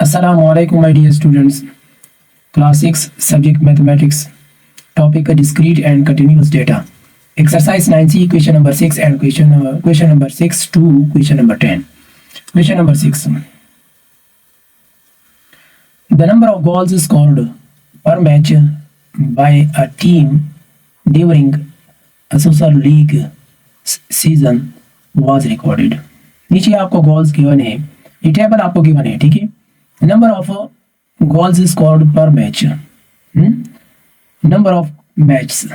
Assalamualaikum my dear students. Class 6 subject mathematics. Topic discrete and continuous data. Exercise 9C question number 6 and question number 6 to question number 10. Question number 6. The number of goals scored per match by a team during a social league season was recorded. नीचे आपको goals given है, ये table आपको given है, ठीक है। Number of goals scored पर match, number of match,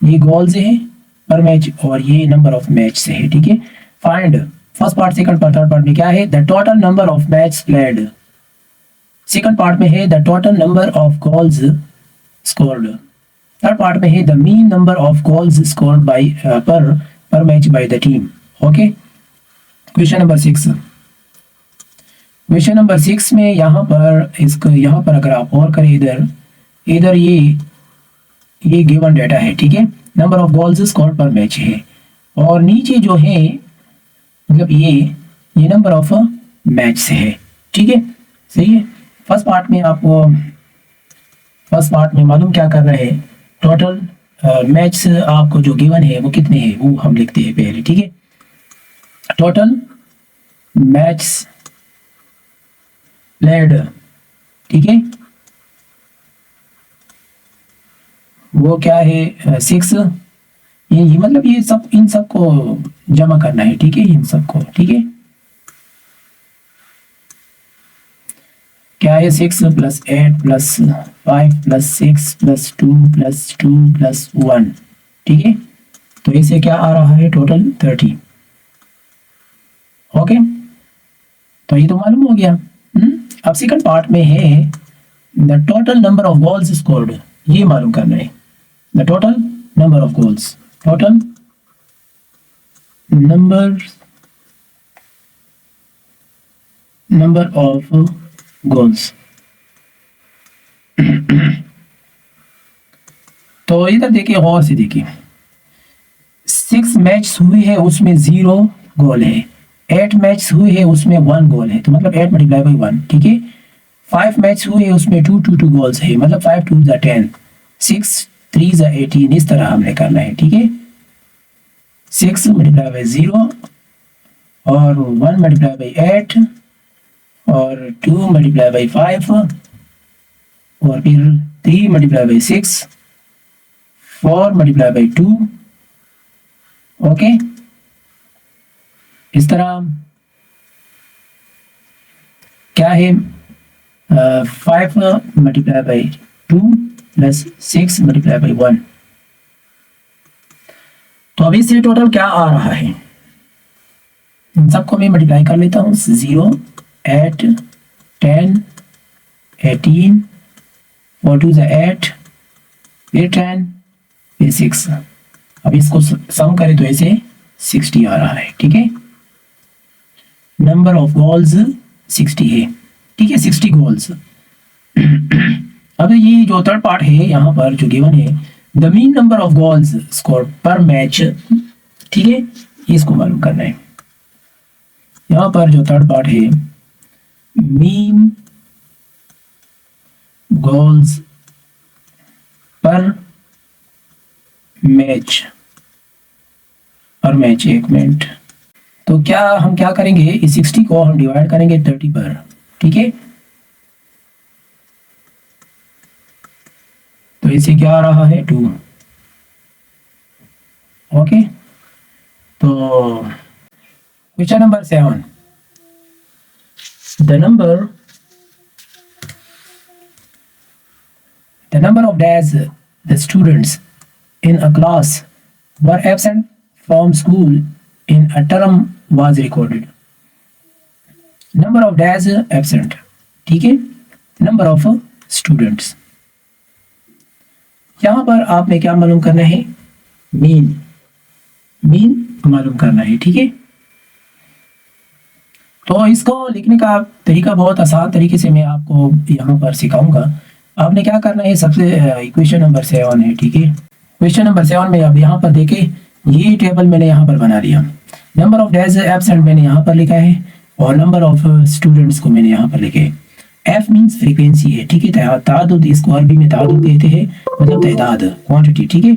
ये गोल्स है पर मैच और ये नंबर ऑफ मैच से है, ठीक है। Find first part, second part, third part में क्या है, the total number of match played. Second part में है the total number of goals scored. Third part में है the mean number of goals scored by per match by the team. Okay, question number 6। Question number 6 में यहाँ पर अगर आप और करें, इधर ये गिवन डेटा है, ठीक है। नंबर ऑफ गोल्स स्कोर्ड पर मैच है और नीचे जो है मतलब ये नंबर ऑफ मैच से है, ठीक है, सही है। फर्स्ट पार्ट में मालूम क्या कर रहे हैं, टोटल मैच आपको जो गिवन है वो कितने हैं वो हम लिखते हैं पहले, ठीक है। टोटल मैच प्लेड, ठीक है, वो क्या है 6। ये मतलब ये सब इन सब को जमा करना है, ठीक है, इन सब को, ठीक है। क्या है 6 + 8 + 5 + 6 + 2 + 2 + 1, ठीक है। तो इसे क्या आ रहा है टोटल 30। ओके, तो ये तो मालूम हो गया। अब सेकंड पार्ट में है the total number of goals scored, ये मालूम करना है। The total number of goals, total number of goals. तो इधर देखिए, गौर से देखिए, 6 मैच हुए हैं उसमें 0 गोल है, 8 मैच हुए हैं उसमें 1 गोल है, तो मतलब 8 × 1, ठीक है। 5 मैच हुए हैं उसमें 2 गोल्स है, मतलब 5 × 2 = 10, 6 × 3 = 18। इस तरह हमने करना है, ठीक है। 6 × 0 और 1 × 8 और 2 × 5 और फिर 3 × 6, 4 × 2। ओके, इस तरह क्या है 5 × 2 + 6 × 1। तो अभी से टोटल क्या आ रहा है, इन सबको मैं मल्टीप्लाई कर लेता हूँ। 0, 8, 10, 18, 4 × 2 = 8, फिर 10, फिर 6। अब इसको सम करें तो ऐसे 60 आ रहा है, ठीक है। नंबर ऑफ गोल्स 60 है, ठीक है, 60 गोल्स। अब ये जो थर्ड पार्ट है यहाँ पर जो गिवन है, the mean number of goals score पर मैच, ठीक है, इसको मालूम करना है। यहाँ पर जो थर्ड पार्ट है, मीन गोल्स पर मैच, एक मिनट। तो हम क्या करेंगे, इस 60 को हम डिवाइड करेंगे 30 पर, ठीक है। तो इसे क्या आ रहा है 2। ओके, तो question number 7। The number of days the students in a class were absent from school in a term was recorded. Number of days absent, ठीक है, number of students। यहाँ पर आपने क्या मालूम करना है, मीन मालूम करना है, ठीक है। तो इसको लिखने का तरीका बहुत आसान तरीके से मैं आपको यहाँ पर सिखाऊंगा। आपने क्या करना है, सबसे क्वेश्चन नंबर 7 है, ठीक है। क्वेश्चन नंबर 7 में अब यहाँ पर देखें, ये टेबल मैंने यहाँ पर बना लिया। नंबर ऑफ डेज एब्सेंट मैंने यहाँ पर लिखा है और नंबर ऑफ स्टूडेंट्स को मैंने यहाँ पर लिखे। एफ मीन्स फ्रीक्वेंसी है, ठीक है। तादाद इसको अरबी में तादाद कहते हैं, मतलब तादाद, क्वांटिटी, ठीक है।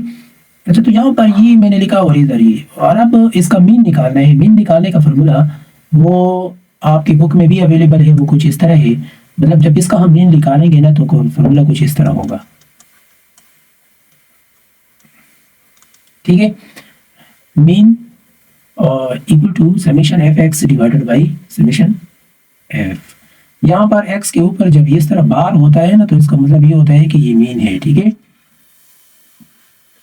अच्छा, तो यहाँ पर ये मैंने लिखा और इधर ये, और अब इसका मीन निकालना है। मीन निकालने का फॉर्मूला वो आपकी बुक में भी अवेलेबल है, वो कुछ इस तरह है। मतलब जब इसका हम मीन निकालेंगे ना तो फॉर्मूला कुछ इस तरह होगा, ठीक है। Mean equal to summation f x divided by summation f. यहाँ पर एक्स के ऊपर जब इस तरह बार होता है ना तो इसका मतलब ये होता है कि ये मीन है, ठीक है।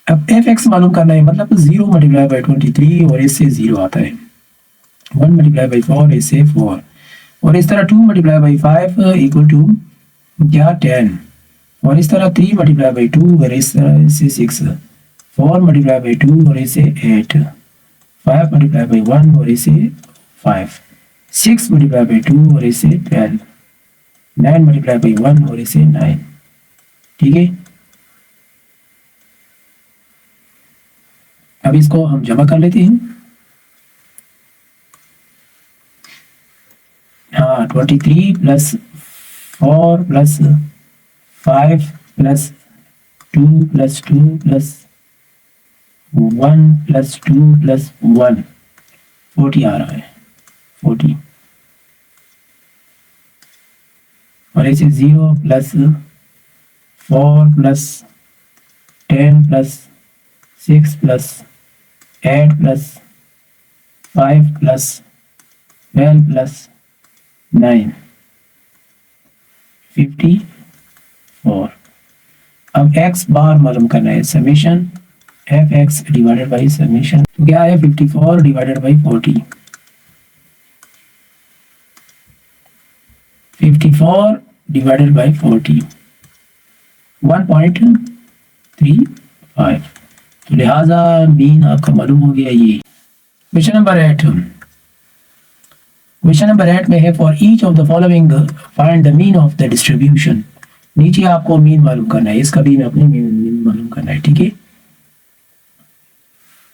अब एफ एक्स मालूम करना है, मतलब 0 मल्टीप्लाई बाई 23 और इससे 0 आता है, 1 मल्टीप्लाई बाई 4 इससे 4, और इस तरह 2 मल्टीप्लाई बाई 5 इक्वल टू क्या 10, और इस तरह 3 मल्टीप्लाई बाई 2 और इस तरह इससे 6, 4 मल्टीप्लाई बाई 2 और इससे 8, 5 मल्टीप्लाई बाई 1 और इससे 5, 6 मल्टीप्लाई बाई 2 और इससे 12, 9 मल्टीप्लाई बाई 1 और इससे 9, ठीक है। अब इसको हम जमा कर लेते हैं। हाँ, 23 plus 4 plus 5 plus 2 plus 2 plus 1 plus 2 plus 1, 40 आ रहा है, 40, और ऐसे 0 plus 4 plus 10 plus 6 plus 8 plus 5 plus 12 plus 9, 54। अब x बार मालूम करना है, summation f x divided by summation, तो क्या है 54 डिवाइडेड बाई 40, 54 डिवाइडेड बाई 40, 1.35। तो लिहाजा मीन आपका मालूम हो गया ये। क्वेश्चन नंबर 8, क्वेश्चन नंबर 8 में है for each of the following find the mean of the distribution. नीचे आपको मीन मालूम करना है, इसका भी मैं अपने मीन मालूम करना है, ठीक है।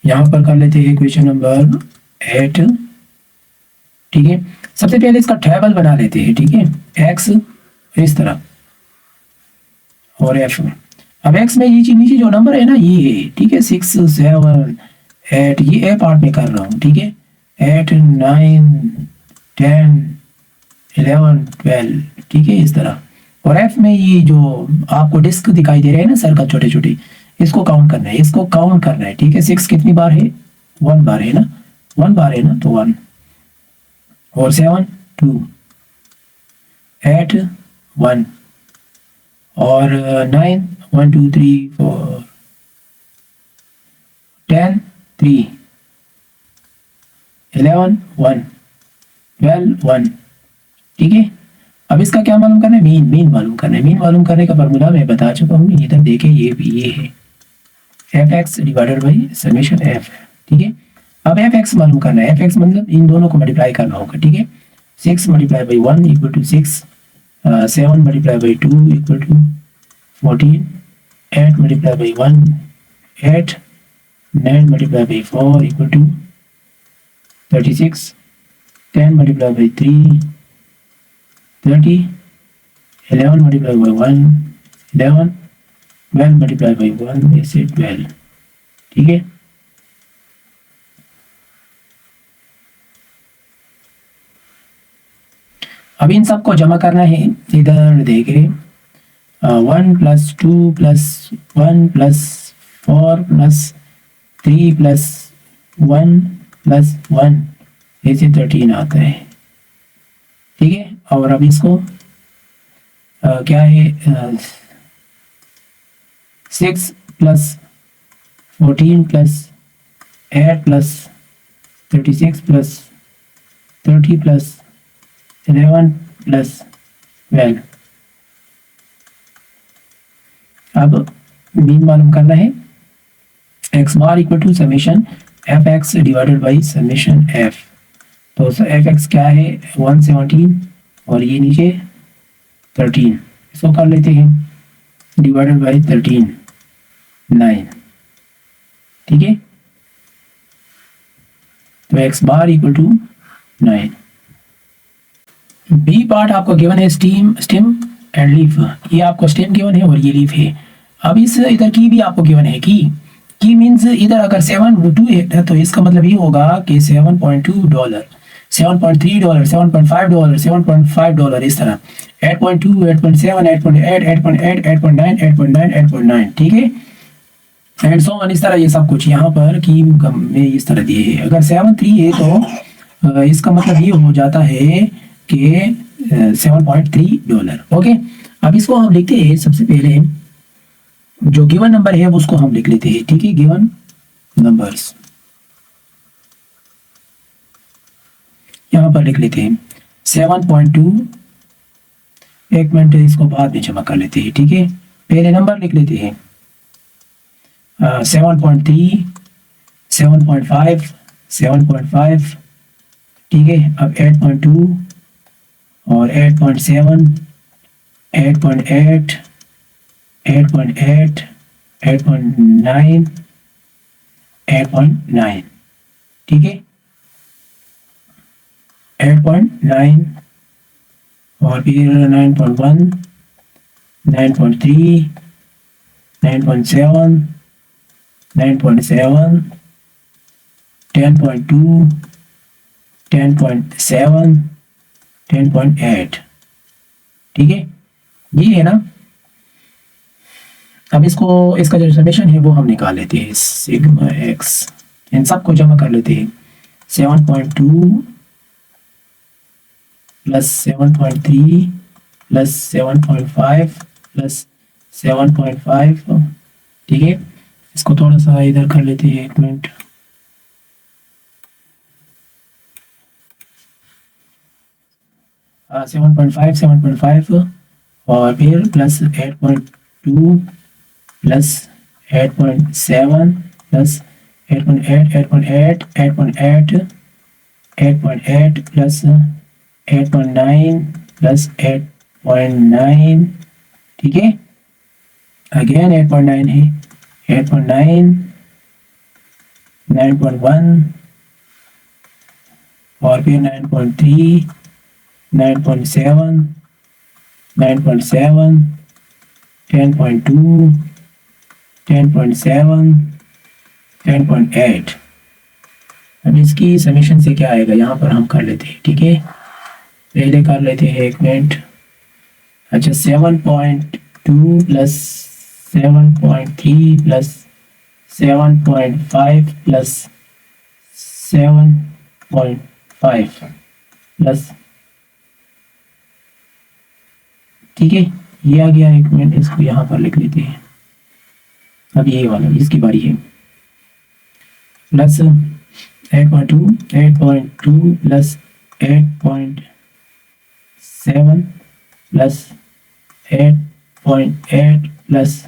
यहाँ पर कर लेते हैं क्वेश्चन नंबर 8, ठीक है। सबसे पहले इसका टेबल बना लेते हैं, ठीक है। एक्स इस तरह और एफ। अब एक्स में ये नीचे जो नंबर है ना ये है, ठीक है, 6 7 8, ये ए पार्ट में कर रहा हूँ, ठीक है। 8 9 10 11 12, ठीक है, इस तरह। और एफ में ये जो आपको डिस्क दिखाई दे रहे हैं ना सर्कल छोटे छोटे, इसको काउंट करना है, इसको काउंट करना है, ठीक है। 6 कितनी बार है, 1 बार है ना, 1 बार है ना, तो 1, और 7 2, 8 1, और 9 1 2 3 4, 10 3, 11 1, 12 1, ठीक है। अब इसका क्या मालूम करना है, मीन मालूम करना है। मीन मालूम करने का फॉर्मूला मैं बता चुका हूँ, इधर देखें, ये भी ये है, F x divided by summation F, ठीक है। अब एफ एक्स मालूम करना है, एफ एक्स मतलब इन दोनों को मल्टीप्लाई करना होगा, ठीक है। 6 multiply by 1 equal to 6, 7 multiply by 2 equal to 14, 8 multiply by 1 8, 9 multiply by 4 equal to 36, 10 multiply by 3 30, 11 multiply by 1 11, 12 multiply by 1 ऐसे 12, ठीक है। अब इन सबको जमा करना है, इधर देखे 1 plus 2 plus 1 plus 4 plus 3 plus 1 plus 1 ऐसे 13 आता है, ठीक है। और अब इसको क्या है 6 plus 14 plus 8 plus 36 plus 30 plus 11 plus 12। अब मीन मालूम करना है, x bar equal to summation f x divided by summation f. तो एफ एक्स क्या है 117, और ये नीचे 13, इसको कर लेते हैं डिवाइडेड बाई 13 9, ठीक है। तो x bar equal to 9। B part आपको गिवन है स्टीम स्टेम एंड लीफ, ये आपको स्टेम गिवन है और ये लीफ है। अब इस इधर की भी आपको गिवन है की मीन्स इधर अगर 7.2 है तो इसका मतलब ये होगा कि $7.2, $7.3, $7.5, $7.5 इस तरह 8.2, 8.7, 8.8, 8.8, 8.9, 8.9, 8.9, ठीक है एंड सो ऑन इस तरह ये सब कुछ यहाँ पर की में इस तरह दिए है। अगर 7.3 है तो इसका मतलब ये हो जाता है कि $7.3। ओके, अब इसको हम लिखते हैं सबसे पहले जो गिवन नंबर है उसको हम लिख लेते हैं, ठीक है गिवन नंबर्स यहाँ पर लिख लेते हैं 7.2, एक मिनट इसको बाद में जमा कर लेते हैं, ठीक है पहले नंबर लिख लेते हैं 7.3, 7.5, 7.5, ठीक है अब 8.2 और 8.7, 8.8, 8.8, 8.9, 8.9, ठीक है 8.9 और फिर 9.1, 9.3, 9.7, 9.7, 10.2, 10.7, 10.8, ठीक है ये है ना। अब इसको इसका जो समेशन है वो हम निकाल लेते हैं, सिग्मा एक्स इन सबको जमा कर लेते हैं 7.2 प्लस 7.3 प्लस 7.5 प्लस 7.5, ठीक है इसको थोड़ा सा इधर कर लेते हैं, एक मिनट 7.5 और फिर plus 8.2 plus 8.7 plus 8.8, 8.8, 8.8, 8.8 plus 8.9 plus 8.9, ठीक है अगेन 8.9 है 8.9, 9.1 और फिर 9.3, 9.7, 9.7, 10.2, 10.7, 10.8। अब इसकी समीशन से क्या आएगा यहाँ पर हम कर लेते हैं, ठीक है पहले कर लेते हैं एक मिनट। अच्छा 7.2 प्लस 7.3 प्लस 7.5 प्लस 7.5 प्लस, ठीक है ये आ गया, एक मिनट इसको यहाँ पर लिख लेते हैं। अब ये वाला इसकी बारी है plus 8.2 plus 8.7 plus 8.8 plus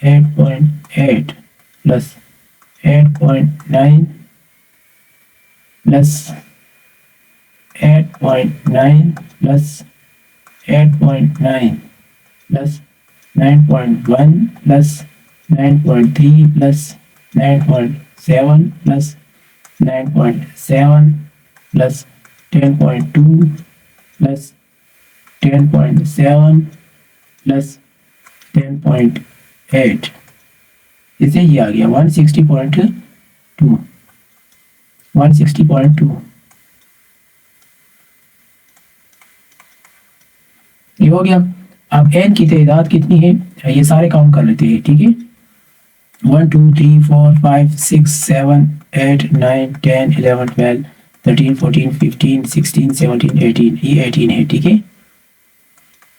8.8 plus 8.9 plus 8.9 plus 8.9 plus 9.1 plus 9.3 plus 9.7 plus 9.7 plus 10.2 plus 10.7 plus 10.8, इसे ये आ गया 160.2, 160.2 ये हो गया। अब n की तादाद कितनी है ये सारे काउंट कर लेते हैं, ठीक है 1 2 3 4 5 6 7 8 9 10 11 12 13 14 15 16 17 18, ये 18 है, ठीक है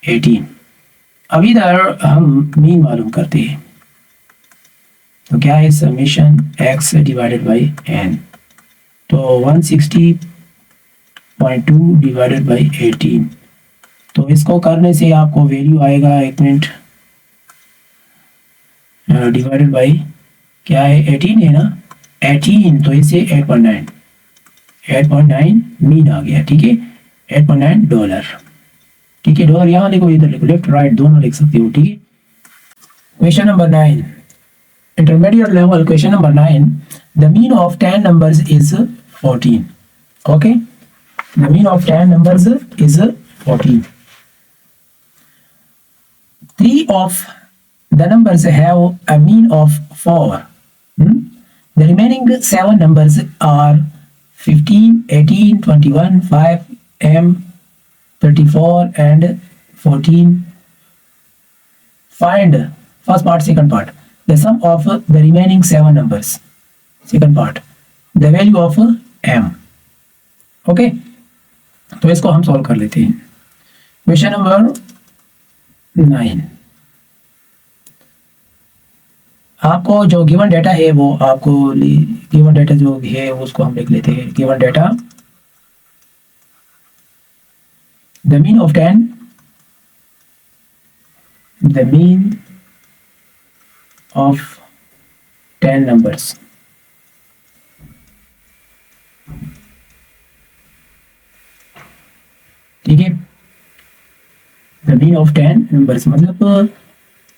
18। अब इधर हम मीन मालूम करते हैं तो क्या है summation x divided by n, तो 160.2 डिवाइडेड बाई 18, तो इसको करने से आपको वैल्यू आएगा, एक मिनट डिवाइडेड बाई क्या है 18 है ना 18, तो इसे 8.9 मीन आ गया, ठीक है $8.9, ठीक है डॉलर यहाँ लिखो इधर लिखो, लेफ्ट राइट दोनों लिख सकते हो, ठीक है। Question number 9 intermediate level, question number 9 the mean of 10 numbers is 14, okay the mean of 10 numbers is 14. Three of the numbers have a mean of 4. The remaining 7 numbers are 15, 18, 21, 5, M, 34 and 14. Find first part, second part. The sum of the remaining 7 numbers. Second part. The value of M. Okay तो इसको हम solve कर लेते हैं. Question number 9. आपको जो given data है वो आपको गिवन डाटा जो है उसको हम लिख लेते हैं. Given data the mean of 10, the mean of 10 numbers. ठीक है, द मीन ऑफ 10 नंबर्स मतलब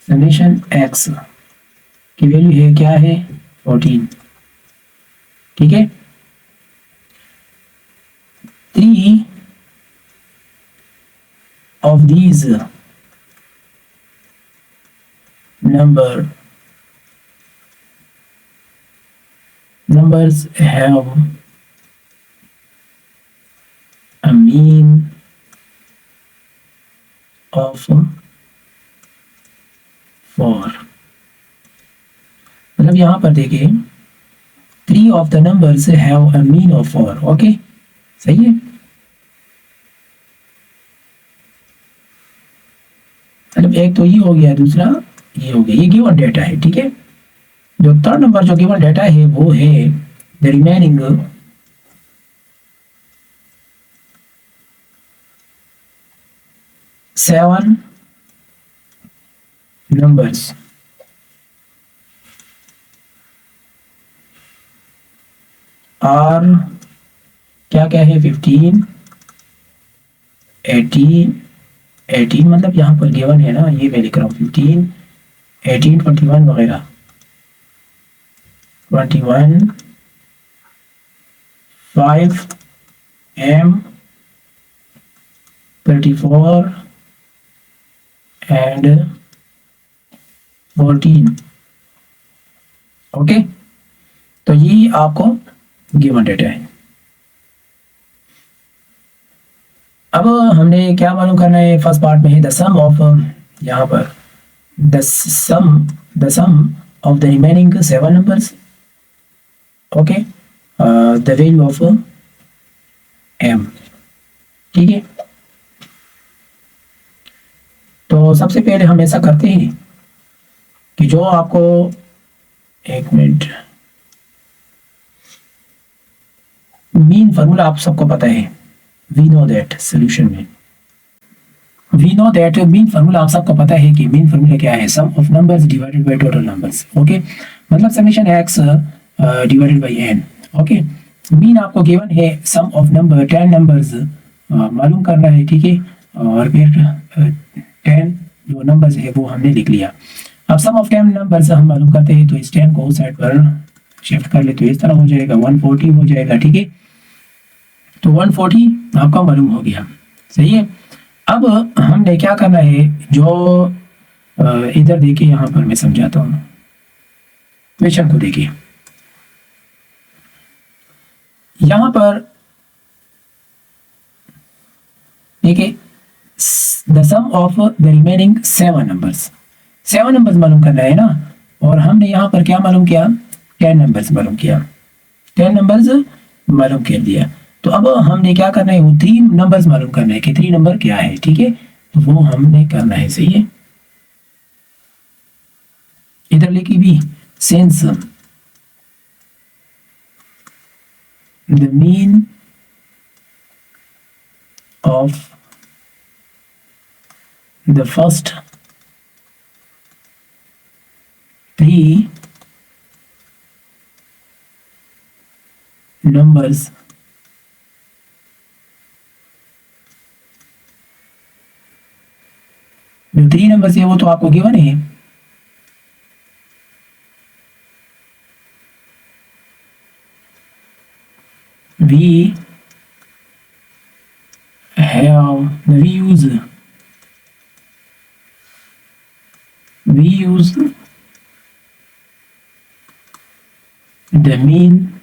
समेशन एक्स की वैल्यू है क्या है 14. ठीक है, 3 of these numbers have a mean of 4. मतलब यहां पर देखिए 3 of the numbers have a mean of 4. Okay सही है. मतलब एक तो ये हो गया, दूसरा ये हो गया. ये गिवन डेटा है. ठीक है, जो थर्ड नंबर जो गिवन डेटा है वो है द रिमेनिंग 7 numbers are क्या क्या है 15, 18 मतलब यहाँ पर गिवन है ना, ये मैं लिख रहा हूँ 15, 18, 21 वगैरह. 21, 5, M, 34 and 14. ओके तो ये आपको गिवन डेटा है. अब हमने क्या मालूम करना है. फर्स्ट पार्ट में है द सम ऑफ, यहाँ पर the sum of the remaining 7 numbers. Okay the value of M. ठीक है, तो सबसे पहले हम ऐसा करते हैं कि जो आपको, एक मिनट, मीन फार्मूला आप सबको पता है. वी नो दैट सोल्यूशन में we know that mean formula आप सबको पता है कि मीन फार्मूला क्या है. Sum of numbers divided by total numbers. Okay मतलब summation x divided by n. Okay mean आपको गिवन है. सम ऑफ नंबर 10 नंबर्स मालूम करना है. ठीक है, और फिर 10 जो नंबर्स है वो हमने लिख लिया. अब सम ऑफ 10 नंबर्स हम मालूम करते हैं तो इस 10 को उस साइड पर शिफ्ट कर ले तो इस तरह हो जाएगा 140 हो जाएगा. ठीक है, तो 140 आपका मालूम हो गया. सही है. अब हमने क्या करना है, जो इधर देखिए, यहाँ पर मैं समझाता हूँ. क्वेश्चन को देखिए, यहाँ पर देखिए the sum of the remaining 7 numbers. 7 numbers मालूम करना है ना, और हमने यहाँ पर क्या मालूम किया, 10 नंबर्स मालूम किया. 10 नंबर्स मालूम कर दिया. तो अब हमने क्या करना है, वो 3 नंबर्स मालूम करना है कि 3 नंबर क्या है. ठीक है, तो वो हमने करना है. सही है, इधर लिखी भी since the mean of the first 3 numbers जो 3 नंबर्स है वो तो आपको गिवन है. We have the use the mean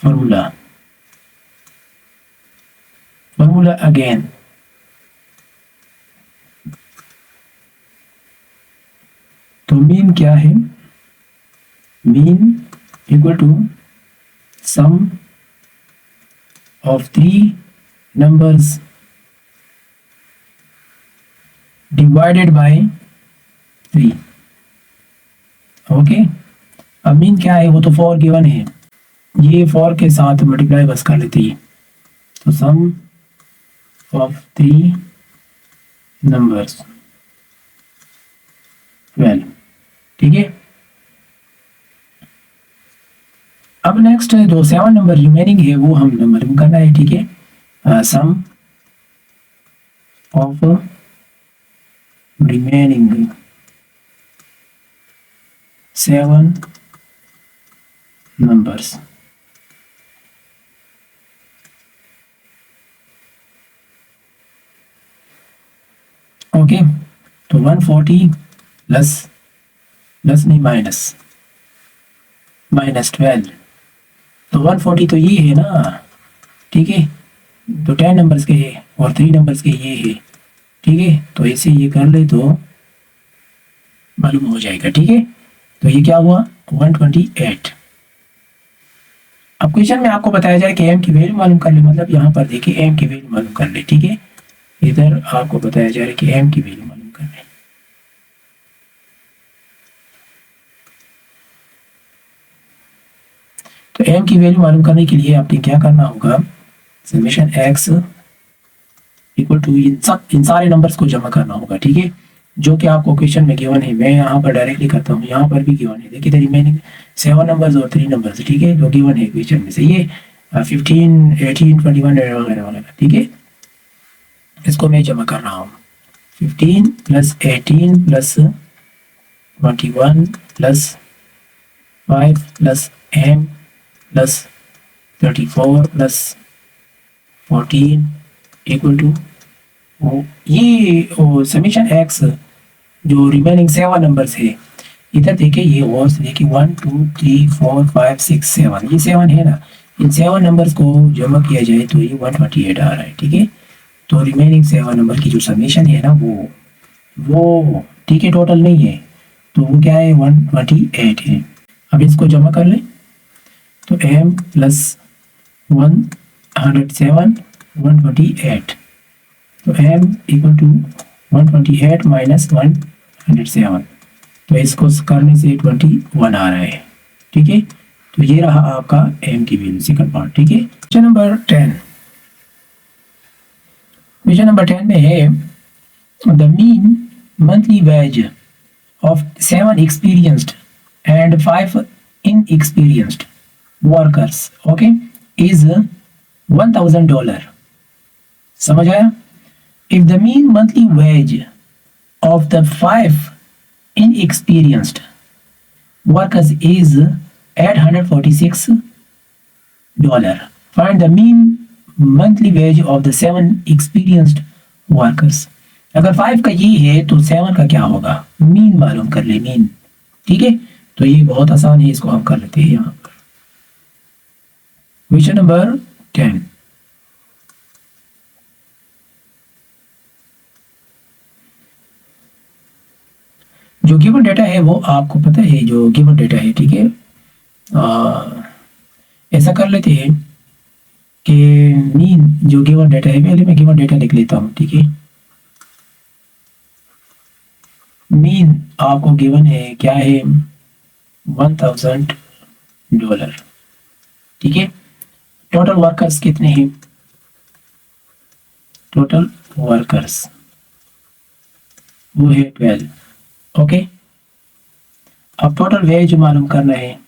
formula again. तो मीन क्या है? Mean equal to sum of 3 numbers divided by 3. Okay, अब मीन क्या है? वो तो 4 गिवन है, ये 4 के साथ मल्टीप्लाई बस कर लेते हैं, तो सम ऑफ 3 numbers 12. ठीक है, अब नेक्स्ट जो 7 नंबर रिमेनिंग है वो हम नंबरिंग करना है. ठीक है, sum of remaining 7 numbers. Okay, तो 140 प्लस नहीं माइनस 12, तो 140 तो ये है ना. ठीक है, तो 10 नंबर्स के है और 3 नंबर्स के ये है. ठीक है, तो ऐसे ये कर ले तो मालूम हो जाएगा. ठीक है, तो ये क्या हुआ? 128. अब क्वेश्चन में आपको बताया जाए कि एम की वैल्यू मालूम कर ले, मतलब यहाँ पर देखिए एम की वैल्यू मालूम कर ले. ठीक है, इधर आपको बताया जा रहा है कि एम की वैल्यू मालूम कर ले. तो एम की वैल्यू मालूम करने के लिए आपने क्या करना होगा? समेशन एक्स इक्वल टू इन सारे नंबर्स को जमा करना होगा. ठीक है, जो कि आपको क्वेश्चन में गिवन है. मैं यहाँ पर डायरेक्टली करता हूँ, यहाँ पर भी गिवन है. देखिए रिमेनिंग 7 नंबर्स और 3 नंबर्स. ठीक है, जो गिवन है क्वेश्चन में से, ये 15, 18, 21 वगैरह वगैरह. ठीक है, इसको मैं जमा कर रहा हूँ. 15 plus 18 plus 21 plus 5 plus m plus 34 plus 14 equal to ये समीशन x जो रिमेनिंग 7 नंबर्स है. इधर देखिए ये और देखिए 1 2 3 4 5 6 7, ये 7 है ना. इन 7 नंबर्स को जमा किया जाए तो ये 128 आ रहा है. ठीक है, तो रिमेनिंग 7 नंबर की जो समीशन है ना वो ठीक है, टोटल नहीं है, तो वो क्या है? 128 है. अब इसको जमा कर लें तो m प्लस 107 128, तो m इक्वल टू 128 माइनस 107, तो इसको करने से 21 आ रहा है. ठीक है, तो ये रहा आपका m की वैल्यू, सेकंड पार्ट. ठीक है, क्वेश्चन नंबर 10. क्वेश्चन नंबर 10 में है the mean monthly ways of 7 experienced and 5 inexperienced workers, okay, is $1,000. समझ आया? If the mean monthly wage of the 5 inexperienced workers is $846, find the mean monthly wage of the 7 experienced workers. अगर 5 का ये है तो 7 का क्या होगा? मीन मालूम कर ले, मीन. ठीक है, तो ये बहुत आसान है, इसको हम कर लेते हैं यहाँ पर. Question number 10. जो गिवन डेटा है वो आपको पता है, जो गिवन डेटा है. ठीक है, ऐसा कर लेते हैं कि मीन जो गिवन डेटा है, पहले मैं गिवन डेटा लिख लेता हूँ. ठीक है, मीन आपको गिवन है क्या है? $1,000. ठीक है, टोटल वर्कर्स कितने हैं? टोटल वर्कर्स वो है 12. ओके, अब टोटल वेज मालूम करना है.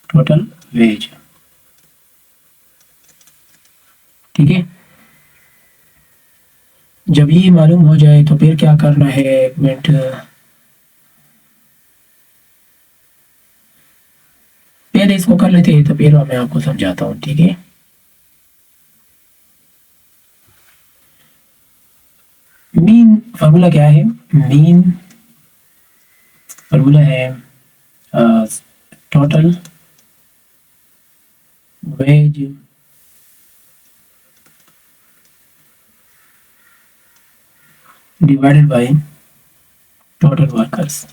Total wage. ठीक है, जब ये मालूम हो जाए तो फिर क्या करना है? एक मिनट, पहले इसको कर लेते हैं तो फिर मैं आपको समझाता हूँ. ठीक है, फार्मूला क्या है? मीन फार्मूला है total wage divided by total workers.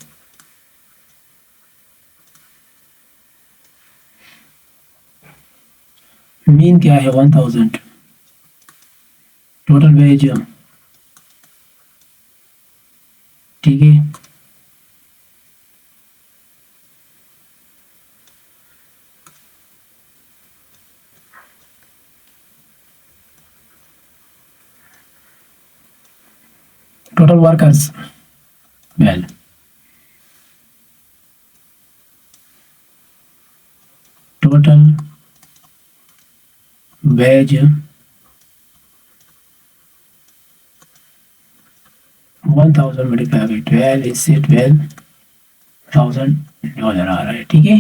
Mean क्या है? 1000। टोटल वेज, ठीक है, total workers, well total wage 1000 multiply by 12, इससे $12,000 आ रहा है, ठीक है।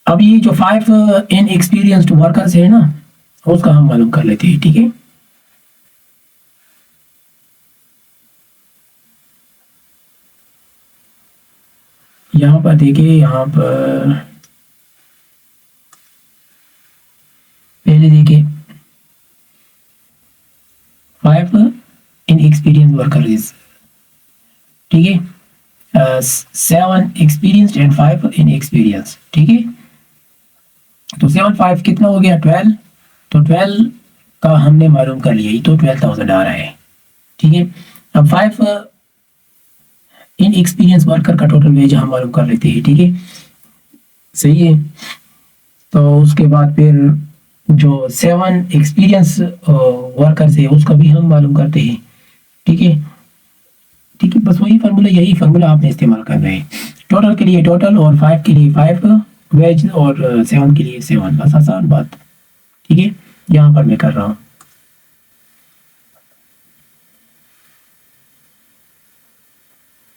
अब ये जो 5 इन एक्सपीरियंस्ड वर्कर्स है ना, उसका हम मालूम कर लेते हैं, ठीक है। यहाँ पर देखिए, यहाँ पर पहले देखिए 5 इन एक्सपीरियंस वर्कर इज, ठीक है, 7 एक्सपीरियंस्ड एंड 5 इन एक्सपीरियंस, ठीक है। तो 7 5 कितना हो गया? 12। तो 12 का हमने मालूम कर लिया, ये तो 12,000 आ रहा है, ठीक है। अब 5 इन एक्सपीरियंस वर्कर का टोटल वेज हम मालूम कर लेते हैं, ठीक है, सही है। तो उसके बाद फिर जो 7 एक्सपीरियंस वर्कर्स है उसका भी हम मालूम करते हैं, ठीक है, ठीक है। बस वही फार्मूला, यही फार्मूला आपने इस्तेमाल कर रहे हैं। टोटल के लिए टोटल और 5 के लिए 5 वेज और 7 के लिए 7, बस आसान बात, ठीक है। यहाँ पर मैं कर रहा हूँ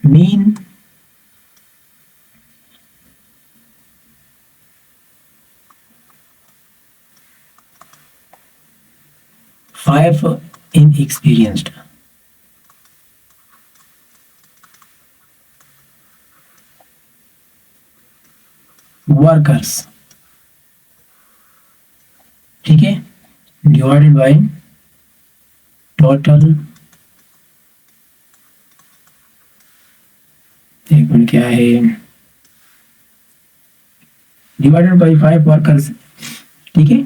मीन फाइव इन एक्सपीरियंस्ड वर्कर्स, ठीक है, डिवाइडेड बाय टोटल, एक मिनट क्या है, डिवाइडेड बाय 5 वर्कर्स, ठीक है।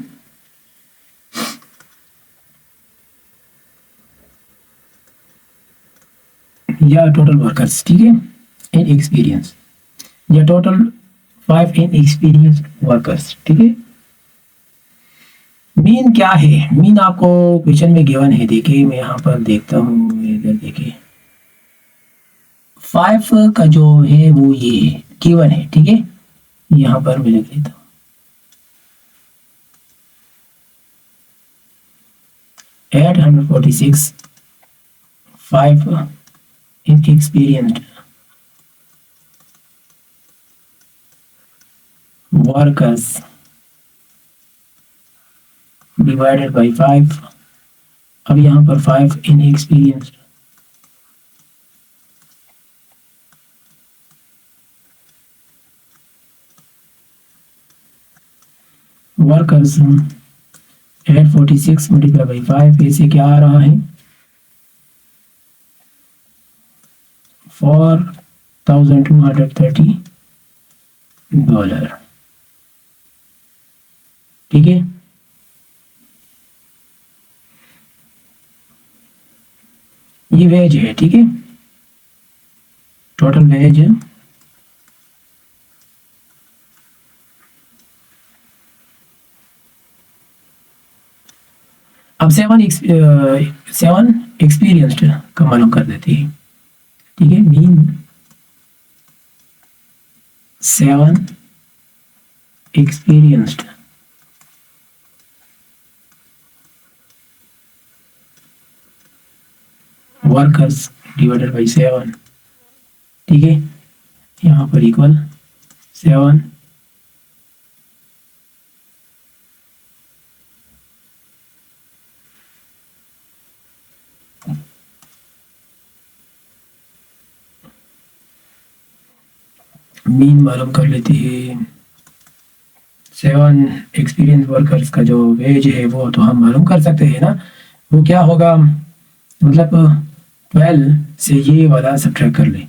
या टोटल वर्कर्स, ठीक है, इन एक्सपीरियंस, या टोटल 5 इन एक्सपीरियंस वर्कर्स, ठीक है। मीन क्या है? मीन आपको क्वेश्चन में गिवन है, देखिए मैं यहाँ पर देखता हूँ, इधर देखिए 5 का जो है वो ये गिवन है, ठीक है। यहाँ पर मैं लिख लेता हूँ 846 5 इन एक्सपीरियंस्ड वर्कर्स डिवाइडेड बाय 5। अब यहाँ पर 5 इन एक्सपीरियंस्ड वर्कर्स, 846 मल्टीप्लाई बाई 5, ऐसे क्या आ रहा है? $4,230, ठीक है। ये वेज है, ठीक है, टोटल वेज है। अब 7 एक्सपीरियंस्ड का मालूम कर देते हैं, ठीक है। Mean 7 experienced workers divided by 7, ठीक है, यहाँ पर इक्वल 7। मीन मालूम कर लेते हैं। 7 एक्सपीरियंस वर्कर्स का जो वेज है वो तो हम मालूम कर सकते हैं ना। वो क्या होगा, मतलब 12 से ये वाला सब्ट्रैक्ट कर ले,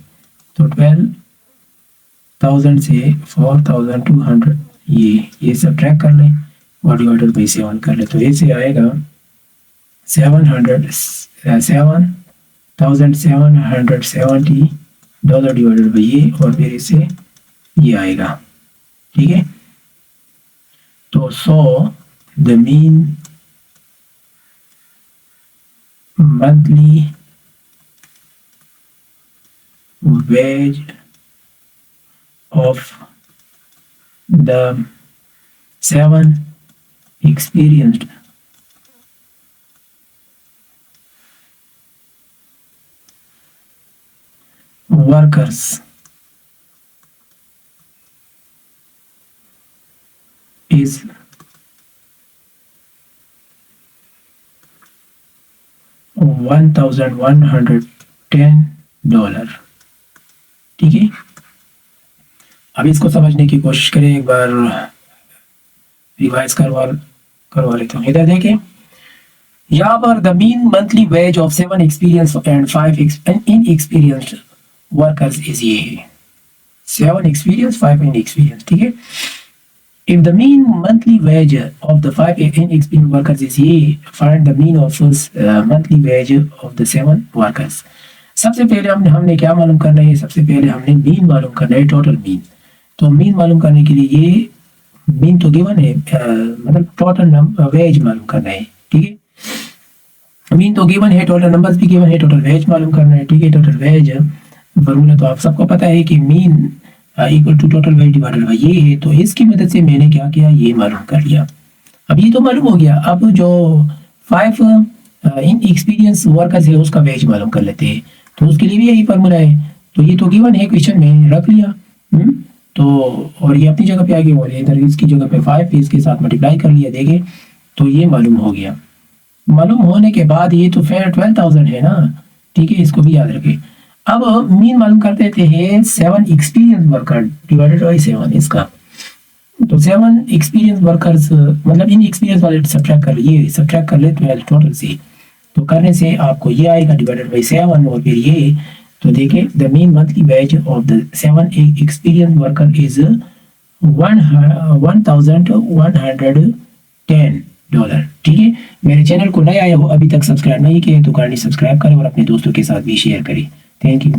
तो 12,000 से 4,200 ये सब्ट्रैक्ट कर ले और डिवाइडेड बाई 7 कर ले, तो ऐसे आएगा 7,770 डॉलर डिवाइडेड बाई ये, और फिर इसे ये आएगा। ठीक है, तो the mean monthly ways of the 7 experienced workers is $1,110। ठीक है, अब इसको समझने की कोशिश करें, एक बार रिवाइज करवा लेता हूँ। इधर देखिए, यहाँ पर the mean monthly ways of 7 experience and 5 inexperienced workers is ये है, 7 एक्सपीरियंस 5 इनएक्सपीरियंस। ठीक है, if the mean monthly wage of the 5 inexperienced workers is ये, find the mean of monthly wage of the 7 workers। सबसे पहले हमने क्या मालूम करना है, सबसे पहले हमने मीन मालूम करना है, टोटल मीन। तो मीन मालूम करने के लिए ये मीन तो गिवन है, मतलब टोटल वेज मालूम करना है। ठीक है, मीन तो गिवन है, टोटल नंबर्स भी गिवन है, टोटल वेज मालूम करना है। ठीक है, टोटल वेज फॉर्मूला तो आप सबको पता है कि mean equal to total wage divided by ये है, तो इसकी मदद से मैंने क्या किया, ये मालूम कर लिया। अब ये तो मालूम हो गया, अब जो 5 इन एक्सपीरियंस वर्कर्स है उसका वेज मालूम कर लेते हैं, तो उसके लिए भी यही फार्मूला है। तो ये तो गिवन है, क्वेश्चन में रख लिया। तो और ये अपनी जगह पे आ गया, और इधर इसकी जगह पे 5 इसके साथ मल्टीप्लाई कर लिया, देखें तो ये मालूम हो गया। मालूम होने के बाद ये तो फिर 12,000 है ना। ठीक है, इसको भी याद रखें। अब मीन मालूम करते हैं 7 एक्सपीरियंस वर्कर डिवाइडेड बाई 7 इसका, तो 7 एक्सपीरियंस वर्कर्स मतलब इन एक्सपीरियंस वाले सब्ट्रैक्ट कर लिए, सब्ट्रैक्ट कर ले 12 टोटल से, तो करने से आपको ये आएगा डिवाइडेड बाई 7, और फिर ये, तो देखिए the mean monthly ways of the 7 experience worker is $1,110। ठीक है, मेरे चैनल को नया आया हो, अभी तक सब्सक्राइब नहीं किया तो काइंडली सब्सक्राइब करें और अपने दोस्तों के साथ भी शेयर करें। Thank you.